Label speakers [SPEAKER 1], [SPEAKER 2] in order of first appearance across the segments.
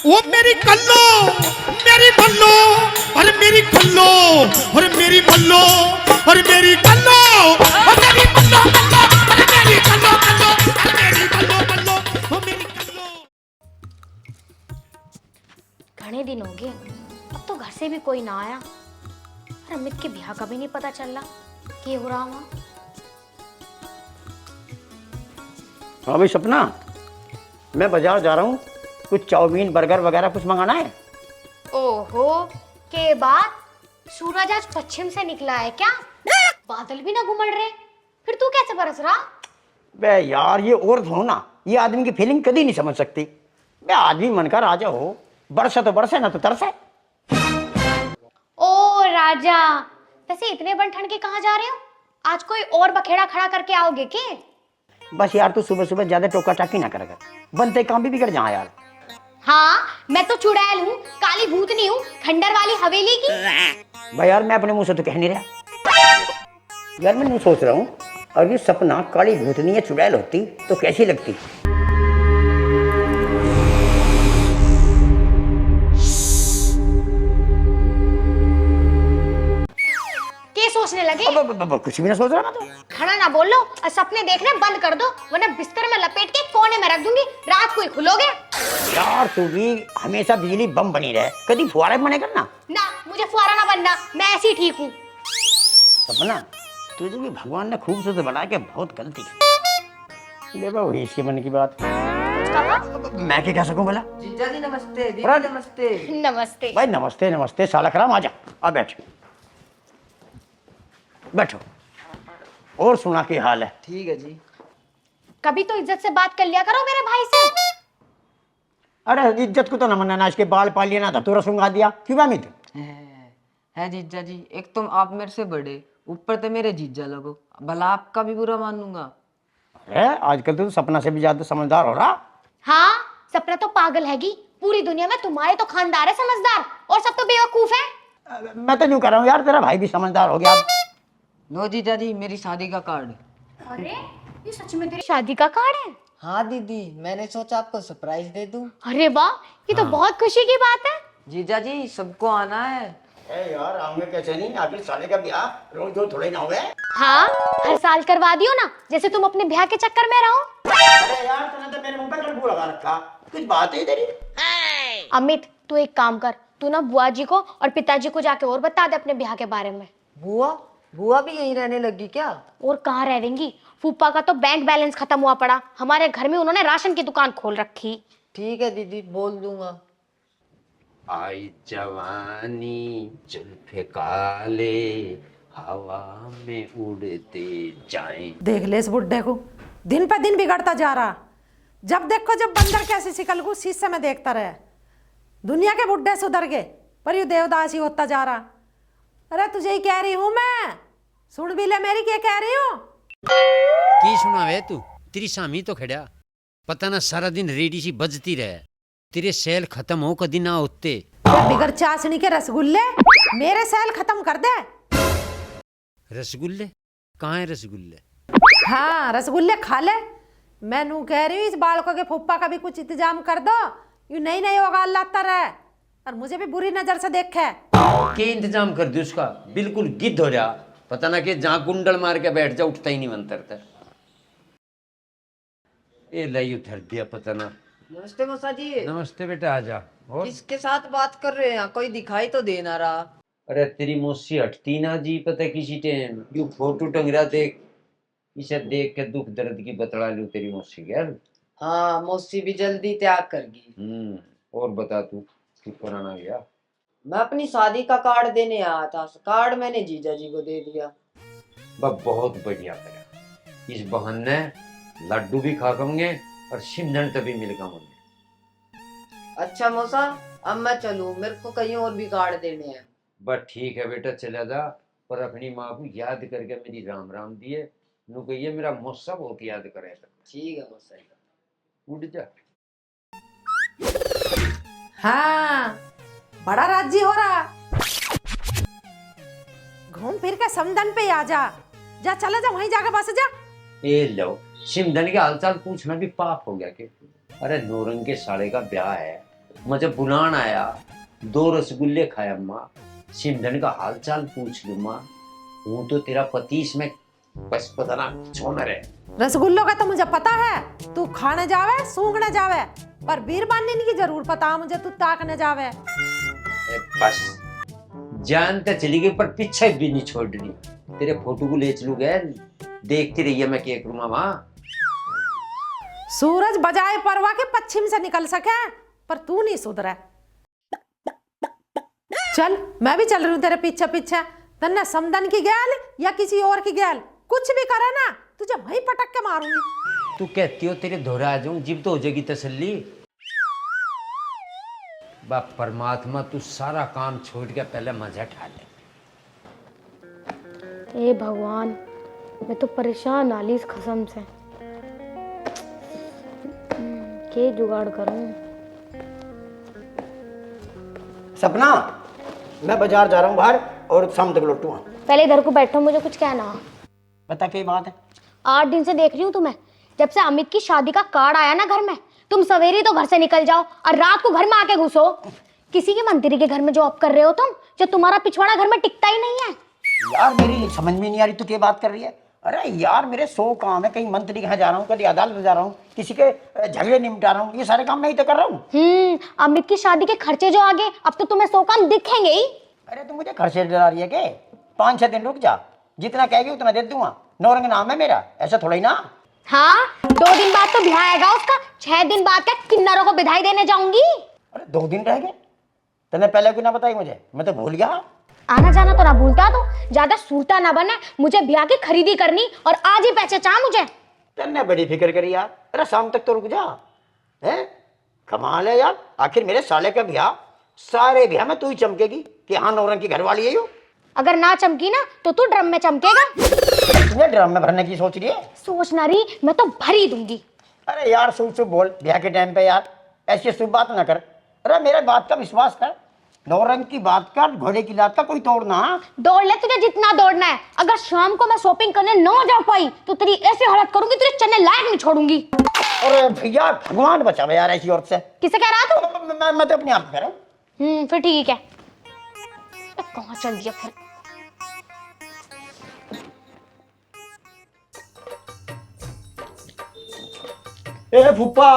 [SPEAKER 1] वो मेरी कल्लो, मेरी बल्लो, अरे मेरी कल्लो, अरे मेरी बल्लो, अरे मेरी कल्लो, अरे मेरी बल्लो, बल्लो, अरे मेरी कल्लो, कल्लो, अरे मेरी बल्लो, बल्लो, ओ मेरी कल्लो।
[SPEAKER 2] घने दिन हो गए, अब तो घर से भी कोई ना आया और अमित के ब्याह का भी नहीं पता चल रहा कि हो रहा वहाँ।
[SPEAKER 3] हाँ भाई सपना, मैं बाजार जा रहा हूँ, कुछ चाउमीन बर्गर वगैरह कुछ मंगाना है।
[SPEAKER 2] ओहो, के बाद सूरज आज पश्चिम से निकला है क्या? बादल भी ना घुमड़ रहे, फिर तू कैसे बरस रहा?
[SPEAKER 3] बे यार, ये औरत हो ना, ये आदमी की फीलिंग कभी नहीं समझ सकती। बे आदमी मन का राजा हो, बरसे तो बरसे ना तो तरसे।
[SPEAKER 2] ओ राजा, वैसे इतने बन ठंड के कहाँ जा रहे हो? आज कोई और बखेड़ा खड़ा करके आओगे के?
[SPEAKER 3] बस यार तू सुबह सुबह ज्यादा टोका टाकी ना कर, बनते काम भी बिगड़ जा यार।
[SPEAKER 2] हाँ, मैं तो चुड़ैल हूँ, काली भूतनी हूँ, खंडर वाली हवेली की।
[SPEAKER 3] भाई यार मैं अपने मुंह से तो कह नहीं रहा यार, मैं नहीं सोच रहा हूँ, अगर ये सपना काली भूतनी या चुड़ैल होती तो कैसी लगती।
[SPEAKER 2] के सोचने लगे?
[SPEAKER 3] कुछ भी ना सोच रहा मैं तो।
[SPEAKER 2] खड़ा ना बोल लो और सपने देखने बंद कर दो, वरना बिस्तर में लपेट के कोने में रख दूंगी, रात को ही खुलोगे।
[SPEAKER 3] यार तू भी हमेशा बिजली बम बनी रहे, कभी फुहारे बने करना
[SPEAKER 2] ना, मुझे फुहारा ना बनना, मैं ऐसी ही ठीक हूँ।
[SPEAKER 3] सपना, तुझे भी भगवान ने खूबसूरत बना के बहुत गलती की। ले वही इसके मन की बात। मैं क्या कह सकूं भला?
[SPEAKER 4] जीजा जी नमस्ते। दीदी
[SPEAKER 3] अरे,
[SPEAKER 4] नमस्ते।
[SPEAKER 2] नमस्ते।
[SPEAKER 3] भाई नमस्ते नमस्ते, साला कराम आजा, आ बैठ बैठो। और सुना क्या हाल है?
[SPEAKER 4] ठीक है जी।
[SPEAKER 2] कभी तो इज्जत से बात कर लिया करो मेरे भाई से।
[SPEAKER 3] अरे इज्जत को तो न मनाना, इसके बाल पाल लिया ना था, तोरा सुंगा दिया क्यों अमित?
[SPEAKER 4] है जीजा जी, एक तुम आप मेरे से बड़े, ऊपर तो मेरे जीजा लगो, भला आपका भी बुरा मानूंगा।
[SPEAKER 3] अरे आजकल तो सपना से भी ज्यादा समझदार हो रहा।
[SPEAKER 2] हाँ, सपना तो पागल हैगी, पूरी दुनिया में तुम्हारे तो खानदार है समझदार, और सब तो बेवकूफ है।
[SPEAKER 3] मैं तो यूं कर रहा हूँ यार, तेरा भाई भी समझदार हो गया।
[SPEAKER 4] लो जीजा जी, मेरी शादी का कार्ड।
[SPEAKER 2] अरे, ये सच में तेरी शादी का कार्ड है?
[SPEAKER 4] हाँ दीदी, मैंने सोचा आपको सरप्राइज दे दूं।
[SPEAKER 2] अरे वाह, ये तो बहुत खुशी की बात है।
[SPEAKER 4] जीजा जी सबको आना है।
[SPEAKER 3] यार आऊंगे कैसे नहीं, आखिर साले का ब्याह रोज रोज थोड़े ना हो गए।
[SPEAKER 2] हाँ, हर साल करवा दियो ना, जैसे तुम अपने ब्याह के चक्कर में रहो।
[SPEAKER 3] अरे यार तूने तो मेरे मुंह पर लड्डू लगा रखा, कुछ बात है तेरी।
[SPEAKER 2] अमित, तू एक काम कर, तू ना बुआ जी को और पिताजी को जाके और बता दे अपने ब्याह के बारे में।
[SPEAKER 4] बुआ? बुआ भी यहीं रहने लगी क्या?
[SPEAKER 2] और कहाँ रहेंगी, फूफा का तो बैंक बैलेंस खत्म हुआ पड़ा, हमारे घर में उन्होंने राशन की दुकान खोल रखी।
[SPEAKER 4] ठीक है दीदी, बोल दूंगा।
[SPEAKER 5] आई जवानी जुल्फे काले हवा में उड़ते जाएं।
[SPEAKER 6] देख ले इस बुड्ढे को, दिन पे दिन बिगड़ता जा रहा। जब देखो जब बंदर कैसे सिकल को शीशे में देखता रहे। दुनिया के बुड्ढे सुधर गए, पर यू देवदास ही होता जा रहा। अरे तुझे ही कह रही हूं मैं, सुन भी ले मेरी, क्या कह रही हूं?
[SPEAKER 5] की सुनावे तू? तेरी सामी तो खड़ा, पता ना सारा दिन रेडी सी बजती रहे, तेरे सेल खत्म हो कदी ना होते।
[SPEAKER 6] बिगर चाशनी के रसगुल्ले मेरे सेल खत्म कर दे।
[SPEAKER 5] रसगुल्ले? कहाँ है रसगुल्ले?
[SPEAKER 6] हाँ रसगुल्ले खा ले। मैं नू कह रही हूँ इस बालकों के फुप्पा का भी कुछ इंतजाम कर दो, यू नई नई उगाल लाता रहे और मुझे भी बुरी नजर से देखे।
[SPEAKER 5] के इंतजाम कर दे उसका, बिल्कुल गिद्ध हो जा, पता ना कि जहाँ कुंडल मार के बैठ जा उठता ही नहीं बनता। ए लाई उधर दिया, पता ना।
[SPEAKER 4] नमस्ते मौसा जी।
[SPEAKER 5] नमस्ते बेटा, आजा। और
[SPEAKER 4] किसके साथ बात कर रहे हैं? कोई दिखाई तो दे ना रहा।
[SPEAKER 5] अरे तेरी मौसी हटती ना जी, पता किसी टाइम यू फोटो टंग रहा देख, इसे देख के दुख दर्द की बतला लू तेरी मौसी के यार।
[SPEAKER 4] हाँ, मौसी भी जल्दी त्याग करगी।
[SPEAKER 5] और बता तू कि पुराना गया?
[SPEAKER 4] मैं अपनी शादी का कार्ड देने आया था, कार्ड मैंने जीजा जी को दे दिया।
[SPEAKER 5] बहुत बढ़िया करा, इस बहाने लड्डू भी खा पाऊंगे और सिमरन तभी मिल पाऊंगे।
[SPEAKER 4] अच्छा मौसा, अब मैं चलूं, मेरे को कहीं और भी कार्ड देने हैं।
[SPEAKER 5] बस ठीक है बेटा, चला जा, पर अपनी माँ को याद करके मेरी राम राम दिए, नु कहिए मेरा मौसा बहुत याद करे।
[SPEAKER 4] ठीक है मौसा।
[SPEAKER 5] उड़ जा।
[SPEAKER 6] हाँ बड़ा राजी हो रहा, घूम फिर के समदन पे आ जा, जा चला जा वहीं जाके बस जा।
[SPEAKER 5] ए लो, सिमरन के हालचाल पूछना भी पाप हो गया के? अरे नौरंग के साले का ब्याह है, मुझे बुलान आया, 2 रसगुल्ले खाया माँ, सिमधन का हाल चाल पूछ लू माँ। हूँ तो तेरा पति, इसमें बस पता ना छोड़ रहे।
[SPEAKER 6] रसगुल्लों का तो मुझे पता है, तू खाने जावे सूंघने जावे, पर बीर बांधने की जरूर पता मुझे तू ताकने जावे।
[SPEAKER 5] बस जान तो चली गई, पर पीछे भी नहीं छोड़नी। तेरे फोटो को ले चलू गए, देखती रही है मैं क्या करूँ माँ।
[SPEAKER 6] सूरज बजाए परवा के पश्चिम से निकल सके, पर तू नहीं सुधरा। चल मैं भी चल रही हूँ तेरे पीछे पीछे। तन्ने समदन की गैल या किसी और की गैल कुछ भी करे ना, तुझे वहीं पटक के मारूंगी।
[SPEAKER 5] तू कहती हो तेरे धोरे आ जाऊं, जिब तो हो जाएगी तसल्ली। बाप परमात्मा, तू सारा काम छोड़ के पहले मजा उठा ले।
[SPEAKER 2] ए भगवान, मैं तो परेशान आली इस कसम से। के जुगाड़ करूं?
[SPEAKER 3] सपना, मैं बाजार जा रहा हूँ बाहर और शाम तक लौटूंगा।
[SPEAKER 2] पहले इधर को बैठो, मुझे कुछ कहना।
[SPEAKER 3] बता क्या बात है?
[SPEAKER 2] 8 दिन से देख रही हूँ तुम्हें। जब से अमित की शादी का कार्ड आया ना घर में, तुम सवेरे तो घर से निकल जाओ और रात को घर में आके घुसो। किसी की मंत्री के घर में जॉब कर रहे हो तुम, जो तुम्हारा पिछवाड़ा घर में टिकता ही नहीं है।
[SPEAKER 3] यार मेरी समझ में नहीं आ रही तू क्या बात कर रही है। अरे यार मेरे 100 काम है, कहीं मंत्री के यहाँ जा रहा हूँ, कभी अदालत जा रहा हूँ, किसी के झगड़े निपटा रहा हूँ, ये सारे काम मैं ही तो कर रहा हूँ।
[SPEAKER 2] अमित की शादी के खर्चे जो आगे, अब तो तुम्हें 100 काम दिखेंगे ही।
[SPEAKER 3] अरे तू मुझे खर्चे डरा रही है के? 5-6 दिन रुक जा, जितना कहेगी उतना दे दूंगा। नौरंग नाम है मेरा, ऐसा थोड़ा ही ना।
[SPEAKER 2] हाँ, 2 दिन बाद तो ब्याह आएगा उसका, 6 दिन बाद क्या किन्नरों को बधाई देने जाऊंगी।
[SPEAKER 3] अरे 2 दिन रह गए, तूने पहले क्यों ना बताई मुझे, मैं तो भूल गया।
[SPEAKER 2] आना जाना तो ना भूलता, तो ज्यादा सूरता ना बने। मुझे ब्याह की खरीदी करनी और आज ही पैसे चाह मुझे।
[SPEAKER 3] तेने बड़ी फिक्र करी यार। अरे शाम तक तो रुक जा। है कमाल है यार, आखिर मेरे साले का ब्याह, सारे ब्याह में तू ही चमकेगी कि हाँ नौरंग की घरवाली है यो।
[SPEAKER 2] अगर ना चमकी ना तो तू ड्रम में चमकेगा।
[SPEAKER 3] तुझे ड्रम में भरने की सोच रही है?
[SPEAKER 2] सोच ना रही, मैं तो भर ही दूंगी।
[SPEAKER 3] अरे यार शुभ शुभ बोल ब्याह के टाइम पे यार, ऐसी शुभ बात ना कर। अरे मेरे बात का विश्वास कर, नौरंग की बात का, घोड़े की लात का कोई तोड़ना।
[SPEAKER 2] दौड़ ले तुझे जितना दौड़ना है। अगर शाम को मैं शॉपिंग करने ना जा पाई तो तेरी ऐसी हालत करूंगी, तुझे चलने लायक नहीं छोड़ूंगी।
[SPEAKER 3] अरे भैया भगवान बचावे यार ऐसी औरत से।
[SPEAKER 2] किसे कह रहा तू?
[SPEAKER 3] मैं तो अपने आप कह रहा हूँ।
[SPEAKER 2] फिर ठीक है। कहाँ चल दिया फिर?
[SPEAKER 7] ए फुप्पा।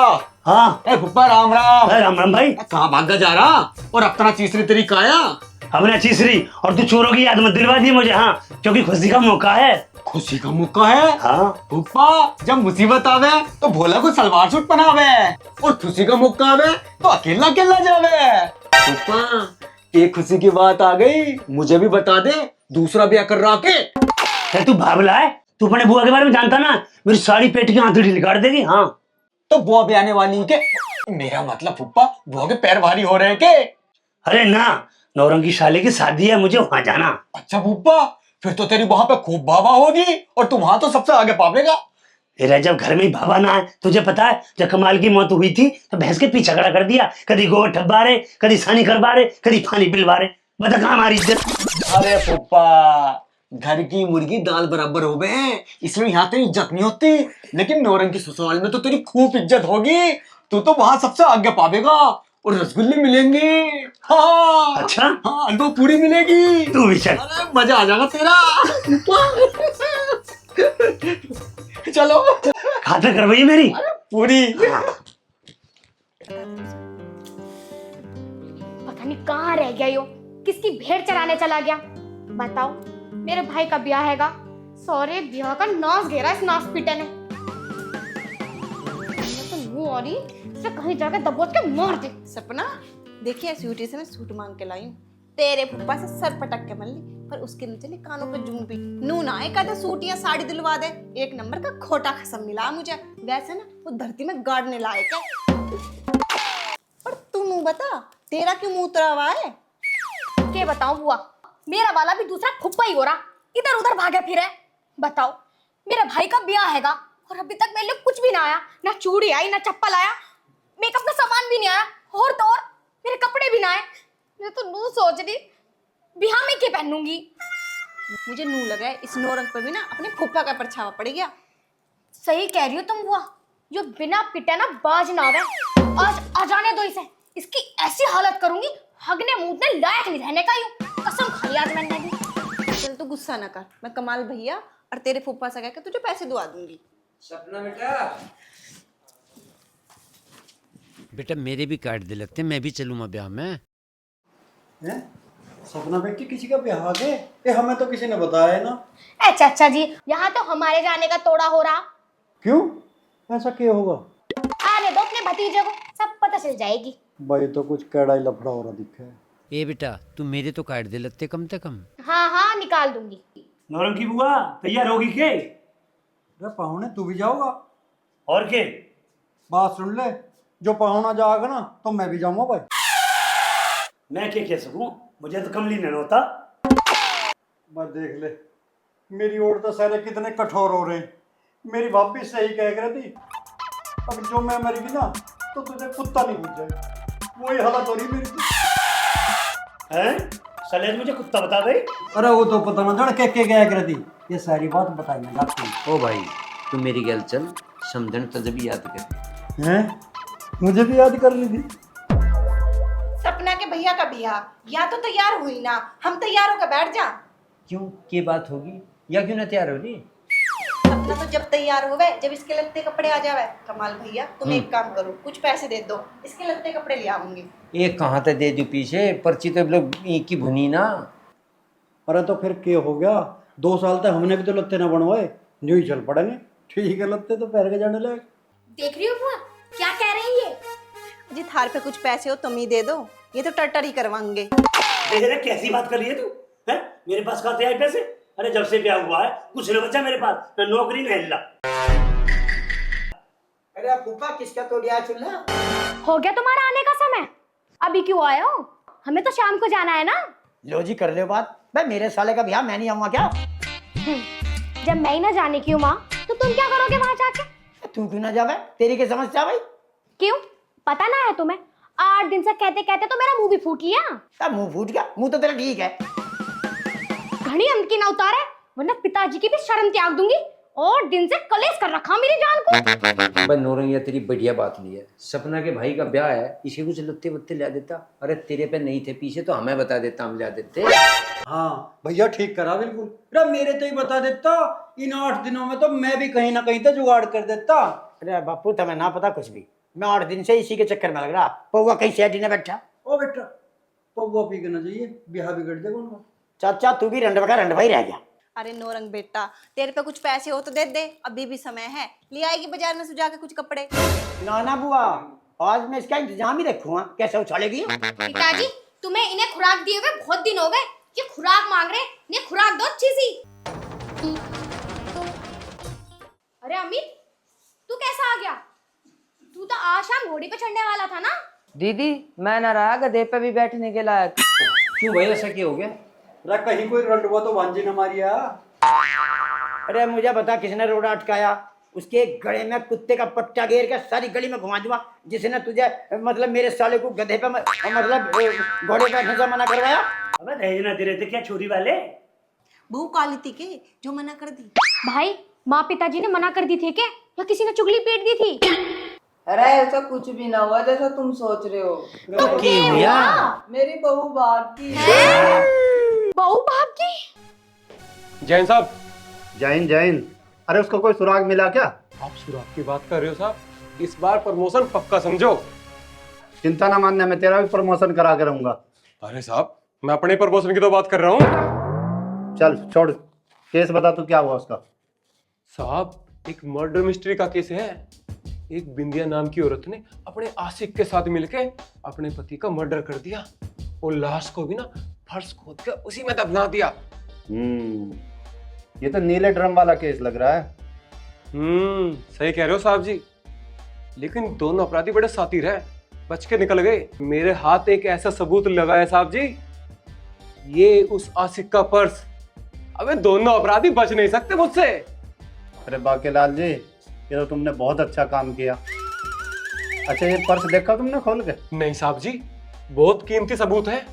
[SPEAKER 1] हाँ।
[SPEAKER 7] ए फुप्पा राम राम।
[SPEAKER 1] राम राम भाई।
[SPEAKER 7] कहाँ भागा जा रहा? और अब तना तीसरी तेरी काया।
[SPEAKER 1] हमने तीसरी और तू चोरों की याद मत दिलवा दी मुझे। हाँ, क्योंकि खुशी का मौका है।
[SPEAKER 7] खुशी का मौका है?
[SPEAKER 1] हाँ
[SPEAKER 7] फुप्पा, जब मुसीबत आवे तो भोला को सलवार सूट पहनावे, और खुशी का मौका आवे तो अकेला अकेला जावे। फुप्पा, एक खुशी की बात आ गई, मुझे भी बता दे, दूसरा ब्याह कर रहा के?
[SPEAKER 1] तू भावला है, तू अपने बुआ के बारे में जानता ना, मेरी सारी पेट की आंखें ढील कर देगी। हाँ
[SPEAKER 7] तो बुआ भी आने वाली के? मेरा मतलब फुप्पा, बुआ के पैर भारी हो रहे हैं के?
[SPEAKER 1] अरे ना, नौरंग की शादी की शादी है, मुझे वहां जाना।
[SPEAKER 7] अच्छा फुप्पा, फिर तो तेरी वहां पे खूब भावा होगी, और तू वहां तो सबसे आगे पावेगा।
[SPEAKER 1] तेरा जब घर में ही भावा ना है, तुझे पता है जब कमाल की मौत हुई थी तो भैंस के पीछे खड़ा कर दिया, कभी गोबर ठब्बा रहे, कभी सानी करवा रहे, कभी पानी पिलवा रहे। बता कहाँ हमारी इज्जत?
[SPEAKER 7] अरे फुप्पा, घर की मुर्गी दाल बराबर हो गए, इसलिए यहाँ तेरी इज्जत नहीं होती, लेकिन नौरंग की ससुराल में तो तेरी खूब इज्जत होगी। तू तो वहां सबसे आगे पावेगा, और रसगुल्ले मिलेंगे। हाँ
[SPEAKER 1] अच्छा?
[SPEAKER 7] हाँ, हलवा पूरी मिलेगी।
[SPEAKER 1] तू भी चल।
[SPEAKER 7] अरे मजा आ जाएगा तेरा। चलो
[SPEAKER 1] खातिर करवाइए मेरी
[SPEAKER 7] पूरी।
[SPEAKER 2] पता नहीं कहाँ रह गया यो, किसकी भेड़ चराने चला गया। बताओ, मेरे भाई का ब्याह हैगा, सौरे ब्याह का नाच घेरा इस नाच पीटे ने। तो मुंह और ही इसे कहीं जाकर दबोच के मार दे।
[SPEAKER 8] सपना, देखिए स्वीटी से मैं सूट मांग के लाई हूँ, तेरे फुप्पा से सर पटक के मल्ली, पर उसके नीचे ले कानों पे जूं भी नू ना आए कहते सूट या साड़ी दिलवा दे। एक नंबर का खोटा खसम मिला मुझे। वैसे ना वो धरती में गाड़ने लायक है। और तू मुंह बता, तेरा क्यों मुंह उतरा हुआ है?
[SPEAKER 2] क्या बताऊं बुआ, मेरा वाला भी दूसरा फुप्पा ही हो रहा, इधर उधर भागे फिरे। बताओ, मेरे भाई का ब्याह हैगा और अभी तक मेरे लिए कुछ भी ना आया, ना चूड़ी आई, ना चप्पल आया, मेकअप का सामान भी नहीं आया, और तो और मेरे कपड़े भी ना आए। मैं तो नू सोच रही ब्याह में क्या पहनूंगी।
[SPEAKER 8] मुझे नू लगा है इस नौरंग पे भी ना अपने फुप्पा का परछावा पड़ गया।
[SPEAKER 2] सही कह रही हो तुम बुआ, जो बिना पिटे ना बाज ना आवे। आज आ जाने दो इसे, इसकी ऐसी हालत करूंगी, हगने मूतने लायक नहीं रहने का। यूं कसम खाई आज मैंने भी।
[SPEAKER 8] चल तू गुस्सा ना कर, मैं कमाल भैया और तेरे फूफा से कहकर तुझे पैसे दुआ दूंगी।
[SPEAKER 4] सपना बेटा,
[SPEAKER 5] बेटा मेरे भी कार्ड दे लगते, मैं भी चलूंगा ब्याह में।
[SPEAKER 9] हैं? सपना बेटी किसी का ब्याह आ गए? ये हमें तो किसी ने बताया है ना।
[SPEAKER 2] ए चाचा जी, यहाँ तो हमारे जाने का तोड़ा हो रहा।
[SPEAKER 9] क्यों? ऐसा क्यों होगा?
[SPEAKER 2] आने दो अपने भतीजे को, सब पता चल जाएगी।
[SPEAKER 9] भाई तो कुछ कैड़ा ही लफड़ा हो रहा दिखा है।
[SPEAKER 5] ए बेटा तू मेरे तो कार्ड दे लगते कम से कम।
[SPEAKER 2] हाँ हाँ निकाल दूंगी।
[SPEAKER 10] नौरंग की बुआ तैयार होगी के?
[SPEAKER 9] अरे पाहुने तू भी जाओगा?
[SPEAKER 10] और के?
[SPEAKER 9] बात सुन ले, जो पाहुना जाएगा ना तो मैं भी जाऊंगा भाई।
[SPEAKER 10] मैं क्या कह सकूं, मुझे तो कमली नहीं होता।
[SPEAKER 9] मैं देख ले, मेरी ओर तो सारे कितने कठोर हो रहे हैं। मेरी भाभी सही कह रही थी, अब जो मैं मरेगी ना तो तुझे कुत्ता नहीं पूछ जाए। वही हालत हो रही मेरी तो।
[SPEAKER 10] हैं? सलेज मुझे कुत्ता बता दे।
[SPEAKER 9] अरे वो तो पता ना जड़ के कह रही थी, ये सारी बात बताई मैं आपको।
[SPEAKER 5] ओ भाई तू मेरी गल चल, समझन तो जब याद कर।
[SPEAKER 9] हैं? मुझे भी याद कर ली थी।
[SPEAKER 8] सपना के भैया का ब्याह, या तो तैयार हुई ना, हम तैयार होकर बैठ जा।
[SPEAKER 5] क्यों के बात होगी या क्यों ना तैयार हो रही?
[SPEAKER 8] सपना तो जब तैयार होवे जब इसके लत्ते कपड़े आ जावे। कमाल भैया तुम एक काम करो, कुछ पैसे दे दो, इसके लत्ते कपड़े ले आऊंगी।
[SPEAKER 5] एक कहाँ तक दे दू पीछे, पर्ची तो लोग एक की भुनी ना।
[SPEAKER 9] अरे तो फिर क्या हो गया? 2 साल तक हमने भी तो लत्ते ना बनवाए, न्यू ही चल पड़ेंगे। ठीक है, लत्ते तो पैर के जाने लगे।
[SPEAKER 2] देख रही हो बुआ क्या कह रही है?
[SPEAKER 8] जी थार पे कुछ पैसे हो तुम ही दे दो, ये तो टट्टर ही करवाएंगे।
[SPEAKER 10] देख रहे कैसी बात कर रही है तू? हैं? मेरे पास कहाँ थे आए पैसे? अरे जब से ब्याह हुआ है कुछ नहीं बचा मेरे पास, न नौकरी न हिल्ला।
[SPEAKER 3] अरे फूफा किसका तो लिया चूल्हा?
[SPEAKER 2] हो गया तुम्हारा आने का समय? अभी क्यों आए हो? हमें तो शाम को जाना है ना।
[SPEAKER 3] लो जी कर ले बात। भाई मेरे साले का ब्याह मैं नहीं आऊंगा क्या?
[SPEAKER 2] जब मैं ही ना जाने की हूँ माँ, तो तुम क्या करोगे वहां जाके?
[SPEAKER 3] तू क्यों ना जावे? तेरी की समस्या भाई?
[SPEAKER 2] क्यों पता ना है तुम्हें? 8 दिन से कहते कहते तो मेरा मुंह भी फूट लिया।
[SPEAKER 3] क्या मुंह फूट गया? मुंह तो तेरा ठीक है।
[SPEAKER 2] घड़ी अंत की ना उतारे, वरना पिताजी की भी शर्म त्याग दूंगी। और दिन से कलेश कर रखा मेरी जान को।
[SPEAKER 5] बस नौरंगिया तेरी बढ़िया बात नहीं है। सपना के भाई का ब्याह है, इसे कुछ लत्ते वत्ते ला देता। अरे तेरे पे नहीं थे पीछे तो हमें बता देता, हम ला देते।
[SPEAKER 9] हाँ भैया ठीक करा बिल्कुल। अरे मेरे तो ही बता देता, इन 8 दिनों में तो मैं भी कहीं ना कहीं तो जुगाड़ कर देता।
[SPEAKER 3] अरे बापू तुम्हें ना पता कुछ भी। मैं 8 दिन से इसी के चक्कर में लग रहा। पौवा कहीं सेट ही ना बैठा।
[SPEAKER 9] ओ बेटा पौवा पी के ना चाहिए, ब्याह बिगड़ जाएगा उनका।
[SPEAKER 3] चाचा तू भी रंडवा का रंडवा ही रह गया।
[SPEAKER 8] अरे नौरंग बेटा, तेरे पे कुछ पैसे हो तो दे दे, अभी भी समय है। ले आएगी बाजार में से जाके कुछ कपड़े।
[SPEAKER 3] ना ना बुआ, आज मैं इसका इंतजाम ही रखूंगा। कैसे उछालेगी?
[SPEAKER 2] पिताजी तुम्हें इन्हें खुराक दिए हुए बहुत दिन हो गए। ये खुराक मांग रहे, इन्हें खुराक दो अच्छी सी। अरे अमित तू कैसा आ गया? तू तो आज शाम घोड़ी पे चढ़ने वाला था ना।
[SPEAKER 4] दीदी मैं ना रहा गधे पे भी बैठने के लायक।
[SPEAKER 5] क्यों भाई ऐसा क्या हो गया?
[SPEAKER 9] अरे कहीं कोई रंडवा तो भांजी न मारिया।
[SPEAKER 3] अरे मुझे बता किसने रोड अटकाया? उसके गले में कुत्ते का पट्टा घेर के सारी गली में घुमा दूंगा। जिसने तुझे मतलब मेरे साले को गधे पे मतलब घोड़े पे बैठने से मना करवाया।
[SPEAKER 10] अबे दहेज ना दे रहे थे क्या चोरी वाले?
[SPEAKER 8] बहू काली थी के जो मना कर दी?
[SPEAKER 2] भाई माँ पिताजी ने मना कर दी थी क्या, या किसी ने चुगली पीट दी थी?
[SPEAKER 4] अरे ऐसा कुछ भी ना हुआ जैसा तुम सोच रहे हो।
[SPEAKER 5] तो क्या हुआ?
[SPEAKER 4] मेरी बहू भाग की।
[SPEAKER 2] बहू भाग की?
[SPEAKER 11] जैन साहब।
[SPEAKER 9] जैन जैन, अरे उसका कोई सुराग मिला क्या?
[SPEAKER 11] आप सुराग की बात कर रहे हो साहब? इस बार प्रमोशन पक्का समझो।
[SPEAKER 9] चिंता ना मानने, मैं तेरा भी प्रमोशन करा के रहूंगा।
[SPEAKER 11] अरे साहब मैं अपने प्रमोशन की तो बात कर रहा हूँ।
[SPEAKER 9] चल छोड़, केस बता तू क्या हुआ उसका।
[SPEAKER 11] साहब एक मर्डर मिस्ट्री का केस है। एक बिंदिया नाम की औरत ने अपने आशिक के साथ मिलके अपने पति का मर्डर कर दिया और लाश को भी ना फर्श खोद कर उसी में दफना दिया।
[SPEAKER 9] ये तो नीले ड्रम वाला केस लग रहा है।
[SPEAKER 11] सही कह रहे हो साहब जी। लेकिन दोनों अपराधी बड़े शातिर हैं, बच के निकल गए। मेरे हाथ एक ऐसा सबूत लगा है साहब जी, ये उस आशिक का पर्स। अबे दोनों अपराधी बच नहीं सकते मुझसे।
[SPEAKER 9] अरे बाकेलाल जी, ये तो तुमने बहुत अच्छा काम किया। अच्छा ये पर्स देखा तुमने खोल के?
[SPEAKER 11] नहीं साहब जी, बहुत कीमती सबूत है।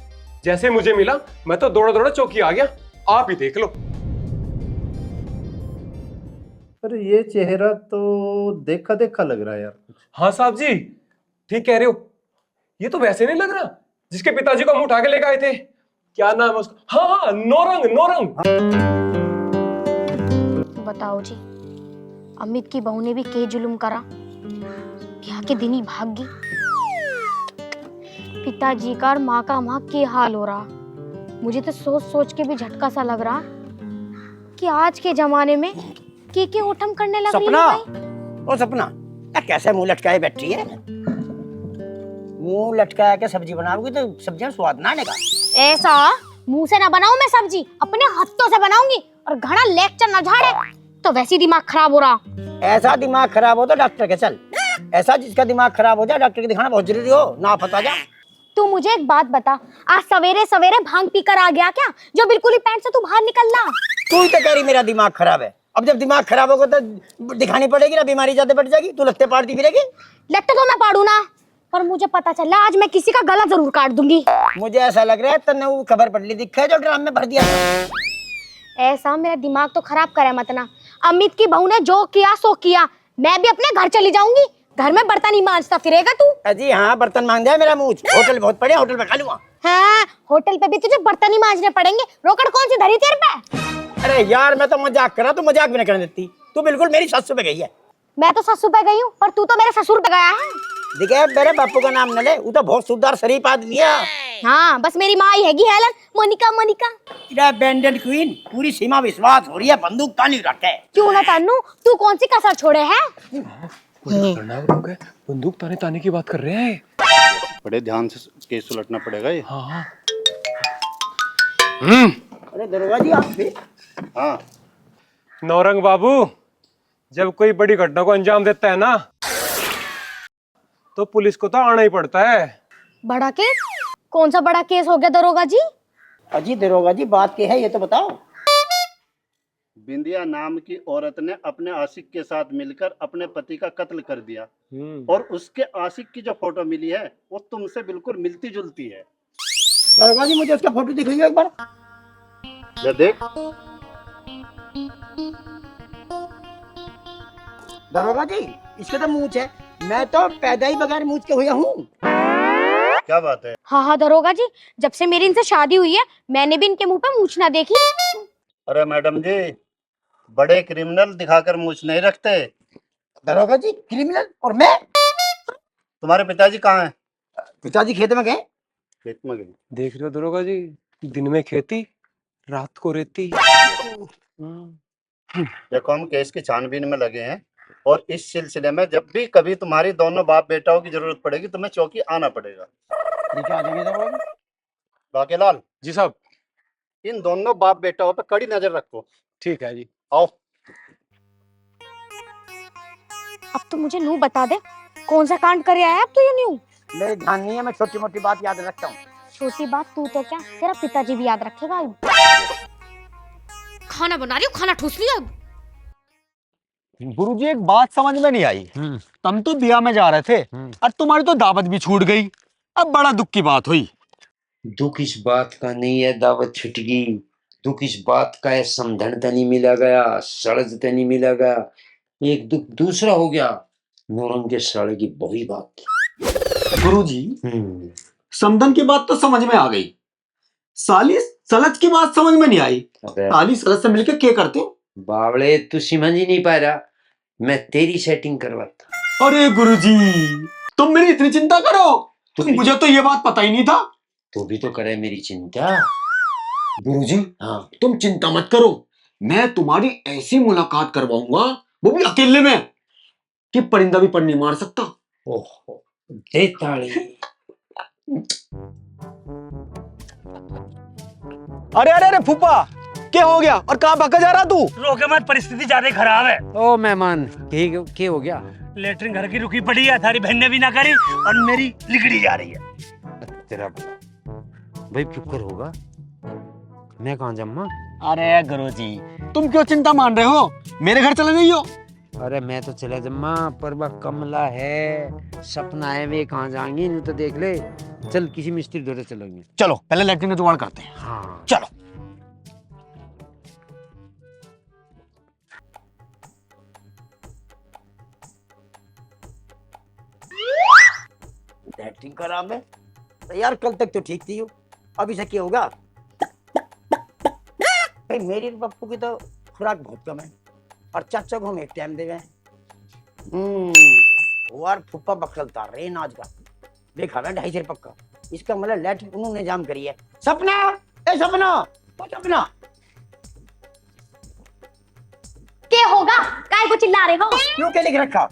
[SPEAKER 11] जैसे मुझे मिला मैं तो दौड़ा दौड़ा चौकी आ गया। आप ही देख लो।
[SPEAKER 9] अरे ये चेहरा तो देखा देखा लग रहा है यार।
[SPEAKER 11] हाँ साहब जी ठीक कह रहे हो। ये तो वैसे नहीं लग रहा जिसके पिताजी को हम उठा के लेके आए थे। क्या नाम है उसका? हाँ हाँ, नौरंग नौरंग।
[SPEAKER 2] बताओ जी, अमित की बहू ने भी के जुल्म करा, ब्याह के दिन ही भाग गई। पिताजी का और माँ का वहां के हाल हो रहा। मुझे तो सोच सोच के भी झटका सा लग रहा कि आज के जमाने में के ओठम करने लग रही है
[SPEAKER 3] सपना,
[SPEAKER 2] भाई।
[SPEAKER 3] ओ सपना, क्या कैसे मुंह लटकाए बैठी है? मुंह लटकाया के सब्जी बनाओगी तो सब्जियां स्वाद ना आनेगा।
[SPEAKER 2] ऐसा मुंह से ना बनाऊं मैं सब्जी, अपने हाथों से बनाऊंगी। और घना लेक्चर ना झाड़े, तो वैसे ही दिमाग खराब हो रहा।
[SPEAKER 3] ऐसा दिमाग खराब हो तो डॉक्टर के चल। ऐसा जिसका दिमाग खराब हो जाए डॉक्टर के दिखाना बहुत जरूरी हो, ना पता जा।
[SPEAKER 2] तू मुझे एक बात बता, आज सवेरे सवेरे भांग पीकर आ गया क्या, जो बिल्कुल ही पैंट से तू बाहर निकलना?
[SPEAKER 3] तू ही तो कह रही मेरा दिमाग खराब है। अब जब दिमाग खराब होगा तो दिखानी पड़ेगी ना, बीमारी ज्यादा बढ़ जाएगी। तू लगते पाड़ती फिरेगी।
[SPEAKER 2] लगते तो मैं पाड़ू ना, पर मुझे पता चला आज मैं किसी का गला जरूर काट दूंगी।
[SPEAKER 3] मुझे ऐसा लग रहा है तन्ने वो खबर पढ़ दिखा है जो ड्राम में भर दिया था।
[SPEAKER 2] ऐसा मेरा दिमाग तो खराब करे मत ना। अमित की बहू ने जो किया सो किया, मैं भी अपने घर चली जाऊंगी। घर में बर्तन ही मांजता फिरेगा तू।
[SPEAKER 3] अजी हाँ, बर्तन मांग जाए मेरा मुंह। होटल बहुत पड़े, होटल में खा लूंगा।
[SPEAKER 2] हाँ, होटल पे भी तुझे बर्तन ही मांजने पड़ेंगे। रोकड़ कौन सी धरी तेरे पे?
[SPEAKER 3] अरे यार, मैं तो मजाक कर रहा, तू मजाक भी नहीं करने देती। तू बिल्कुल मेरी ससुर पे गई है।
[SPEAKER 2] मैं तो ससुर पे गई हूँ, पर तू तो मेरे ससुर पे गया है।
[SPEAKER 3] देखे, मेरे बापू का नाम न ले, वो तो बहुत सुधार शरीफ आदमी है।
[SPEAKER 2] हाँ, बस मेरी माँ ही हैगी हेलन, मोनिका मोनिका।
[SPEAKER 3] तेरा बैंडेड क्वीन, पूरी सीमा विश्वास हो रही है, बंदूक तानी रखे।
[SPEAKER 2] क्यों ना तानू, तू कौन सी कसर छोड़े है?
[SPEAKER 11] खतरनाक लोग हैं, बंदूक ताने ताने की बात कर रहे हैं।
[SPEAKER 9] बड़े ध्यान से केस सुलटना पड़ेगा ये।
[SPEAKER 11] हाँ हाँ।
[SPEAKER 3] अरे दरोगा जी, आप भी?
[SPEAKER 9] हाँ,
[SPEAKER 11] नौरंग बाबू, जब कोई बड़ी घटना को अंजाम देता है ना, तो पुलिस को तो आना ही पड़ता है।
[SPEAKER 2] बड़ा केस? कौन सा बड़ा केस हो गया दरोगा जी?
[SPEAKER 3] अजी दरोगा जी, बात क्या है ये तो बताओ।
[SPEAKER 9] बिंदिया नाम की औरत ने अपने आशिक के साथ मिलकर अपने पति का कत्ल कर दिया, और उसके आशिक की जो फोटो मिली है वो तुमसे बिल्कुल मिलती जुलती है।
[SPEAKER 3] दरोगा जी, मुझे उसका फोटो दिखाइए एक बार।
[SPEAKER 9] ये देख।
[SPEAKER 3] दरोगा जी, इसके तो मूंछ है। मैं तो पैदा ही बगैर मूंछ के हुआ हूँ।
[SPEAKER 9] क्या बात है?
[SPEAKER 2] हाँ हाँ दरोगा जी, जब से मेरी इनसे शादी हुई है, मैंने भी इनके मुंह पे मूंछ ना देखी।
[SPEAKER 9] अरे मैडम जी, बड़े क्रिमिनल दिखाकर मूछ नहीं रखते।
[SPEAKER 3] दरोगा जी, क्रिमिनल और मैं?
[SPEAKER 9] तुम्हारे पिताजी कहाँ हैं?
[SPEAKER 3] पिताजी खेत में गए।
[SPEAKER 9] खेत में गए।
[SPEAKER 11] देख रहे हो दरोगा जी, दिन में खेती, रात को रेती।
[SPEAKER 9] देखो, हम केस की छानबीन में लगे हैं, और इस सिलसिले में जब भी कभी तुम्हारी दोनों बाप बेटाओं की जरूरत पड़ेगी, तुम्हें चौकी आना पड़ेगा।
[SPEAKER 3] ठीक है, आ जाइए दरोगा जी।
[SPEAKER 9] बाकेलाल
[SPEAKER 11] जी साहब।
[SPEAKER 9] इन दोनों बाप बेटाओं पर कड़ी नजर रखो।
[SPEAKER 11] ठीक है जी।
[SPEAKER 9] आओ।
[SPEAKER 2] अब तो मुझे नू बता दे, कौन सा कांड करे आया अब तो ये न्यू?
[SPEAKER 3] मेरे ध्यान नहीं है, मैं छोटी मोटी बात याद रखता हूँ।
[SPEAKER 2] छोटी बात तू तो क्या, तेरा पिताजी भी याद रखेगा। खाना बना रही हूँ, खाना ठूस लिया।
[SPEAKER 7] गुरुजी, एक बात समझ में नहीं आई। तुम तो दिया में जा रहे थे और तुम्हारी तो दावत भी छूट गई। अब बड़ा दुख की बात हुई।
[SPEAKER 5] दुख इस बात का नहीं है दावत छूट गई, दुख इस बात का है समझन तो नहीं मिला गया, सड़ज तो नहीं मिला गया। एक दुख दूसरा हो गया, नौरंग के साले की बड़ी बात।
[SPEAKER 7] गुरुजी, समधन की बात तो समझ में आ गई, साली सलज की बात समझ में नहीं आई। साली सलज से मिलकर क्या करते?
[SPEAKER 5] बावड़े, तू समझ ही नहीं पा रहा, मैं तेरी सेटिंग करवाता।
[SPEAKER 7] अरे गुरुजी, तुम मेरी इतनी चिंता करो? मुझे तो ये बात पता ही नहीं था।
[SPEAKER 5] तू भी तो करे मेरी चिंता।
[SPEAKER 7] गुरुजी,
[SPEAKER 5] हाँ,
[SPEAKER 7] तुम चिंता मत करो, मैं तुम्हारी ऐसी मुलाकात करवाऊंगा, वो भी अकेले में, कि परिंदा भी पर नहीं मार सकता।
[SPEAKER 5] ओहो, दे ताली।
[SPEAKER 7] अरे अरे अरे फूफा, क्या हो गया और कहाँ भागा जा रहा तू?
[SPEAKER 10] रोके मत, परिस्थिति ज्यादा खराब है।
[SPEAKER 4] ओ मेहमान, क्या हो गया?
[SPEAKER 10] लेटरिन घर की रुकी पड़ी है, थारी बहन ने भी ना करी, और मेरी लिगड़ी जा रही है।
[SPEAKER 5] तेरा भाई फिक्र होगा, मैं कहाँ जम्मा।
[SPEAKER 7] अरे गुरुजी, तुम क्यों चिंता मान रहे हो? मेरे घर चले जाइयो।
[SPEAKER 5] अरे मैं तो चला जम्मा, पर वह कमला है, सपना है, वे कहाँ जाएंगे, नहीं तो देख ले। चल किसी मिस्त्री दौरे चलेंगे।
[SPEAKER 7] चलो पहले लेटरिन का जुगाड़ करते हैं।
[SPEAKER 5] हाँ
[SPEAKER 7] चलो।
[SPEAKER 3] एक्टिंग खराब है। तो यार कल तक तो ठीक थी हो, अब इसे क्या होगा? भाई मेरी और पप्पू की तो खुराक बहुत कम है और चाचा को हम एक टाइम दे गए। वो यार फुप्पा बखलता रे नाच का देखा मैं 250 पक्का। इसका मतलब लैट्रिन उन्होंने जाम करी है। सपना, ए सपना, ओ सपना,
[SPEAKER 2] क्या होगा? काय को चिल्ला रहे हो?
[SPEAKER 3] क्यों क्या लिख रखा?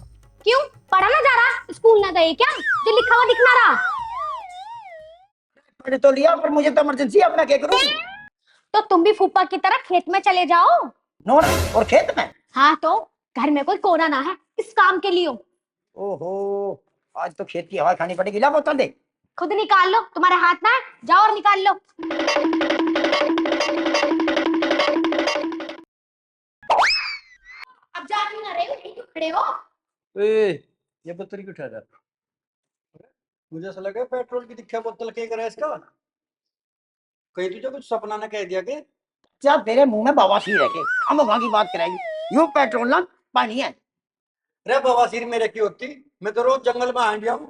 [SPEAKER 2] क्यों? पढ़ा ना जा रहा? स्कूल ना गए क्या? जो लिखा हुआ दिख ना रहा?
[SPEAKER 3] पढ़ तो लिया पर मुझे तो इमरजेंसी, अपना क्या करूं?
[SPEAKER 2] तो तुम भी फूफा की तरह खेत में चले जाओ।
[SPEAKER 3] नोट और खेत में?
[SPEAKER 2] हाँ तो घर में कोई कोना ना है इस काम के लिए।
[SPEAKER 3] ओहो, आज तो खेत की हवा खानी पड़ेगी। ला बोतल दे।
[SPEAKER 2] खुद निकाल लो, तुम्हारे हाथ ना है, जाओ और निकाल लो। अब जा क्यों ना रहे हो? यहीं क्यों खड़े हो?
[SPEAKER 9] ये बोतल क्यों उठा रहा? मुझे ऐसा लगा पेट्रोल की दिखा बोतल के करे इसका। कहीं तुझे कुछ सपना ने कह दिया के?
[SPEAKER 3] क्या तेरे मुंह में बवासीर है के? हम वहां की बात कराएंगे। यूं पेट्रोल ना पानी है।
[SPEAKER 9] रे बवासीर मेरे की होती, मैं तो रोज जंगल में आंडिया हूँ,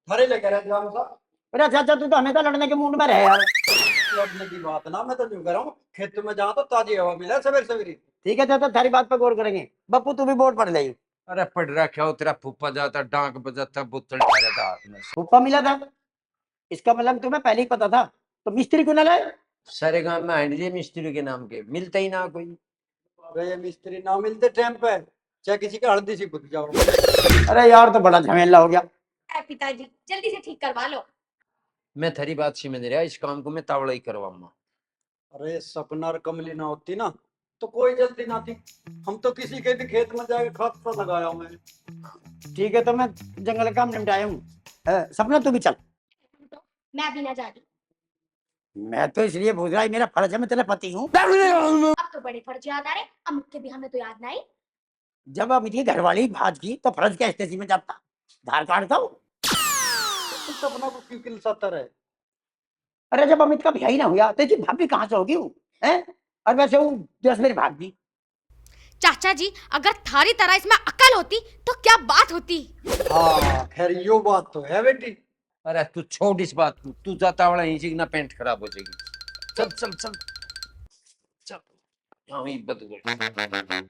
[SPEAKER 9] थारे लेकर रहता हूँ साहब।
[SPEAKER 3] अरे चाचा तू तो हमेशा लड़ने के मूड में रहे यार।
[SPEAKER 9] लड़ने की बात ना, मैं तो जो कर रहा हूँ खेत में जाऊँ तो ताजी हवा मिले सवेरे सवेरे।
[SPEAKER 3] ठीक है चाचा, थारी बात पर गौर करेंगे। बप्पू तू भी वोट पढ़ ले।
[SPEAKER 5] अरे पढ़ रखा हो, तेरा फूफा जाता डांक बजाता बोतल उठा जाता हाथ में।
[SPEAKER 3] फूफा मिला था, इसका मतलब तुम्हें पहले ही पता था। तो मिस्त्री क्यों ना लाए?
[SPEAKER 5] सारे गांव में आंडिये मिस्त्री के नाम के मिलता ही ना कोई।
[SPEAKER 9] अरे ये मिस्त्री ना मिलते टाइम पे, चाहे किसी के हल्दी सी बुझ जाओ।
[SPEAKER 3] अरे यार तो बड़ा झमेला हो गया।
[SPEAKER 2] पिताजी जल्दी से ठीक करवा लो।
[SPEAKER 5] मैं थारी बात समझ रहा, इस काम को मैं तावड़ा ही करवाऊंगा।
[SPEAKER 9] अरे सपना और कमली ना होती ना तो कोई जल्दी ना थी। हम तो किसी के भी खेत में जाके खाद तो लगाया हूं मैं।
[SPEAKER 3] ठीक है तो मैं जंगल का काम निपटाया हूँ। सपना तू भी चल।
[SPEAKER 2] मैं भी ना जा रही।
[SPEAKER 3] मैं तो इसलिए पूछ रहा है, मेरा फर्ज है, मैं तेरा पति हूँ।
[SPEAKER 2] अब तो बड़े फर्ज याद आ रहे, अमुक के भी हमें तो याद नहीं।
[SPEAKER 3] जब अब ये घरवाली भाज की तो फर्ज क्या स्टेजी में जाता, धार काटता हूँ।
[SPEAKER 9] तो सपना को क्यों किलसाता रहे?
[SPEAKER 3] अरे जब अमित का भैया ही ना हुआ तो इसकी भाभी कहाँ से होगी हूँ है? और वैसे वो जैसे मेरी भाभी।
[SPEAKER 2] चाचा जी अगर थारी तरह इसमें अकल होती तो क्या बात होती।
[SPEAKER 9] हाँ खैर यो बात तो है बेटी।
[SPEAKER 5] अरे तू छोड़ इस बात को, तू जाता वाला ही ना पेंट खराब हो जाएगी। चल चल चल चल, हाँ, ये बदल गई।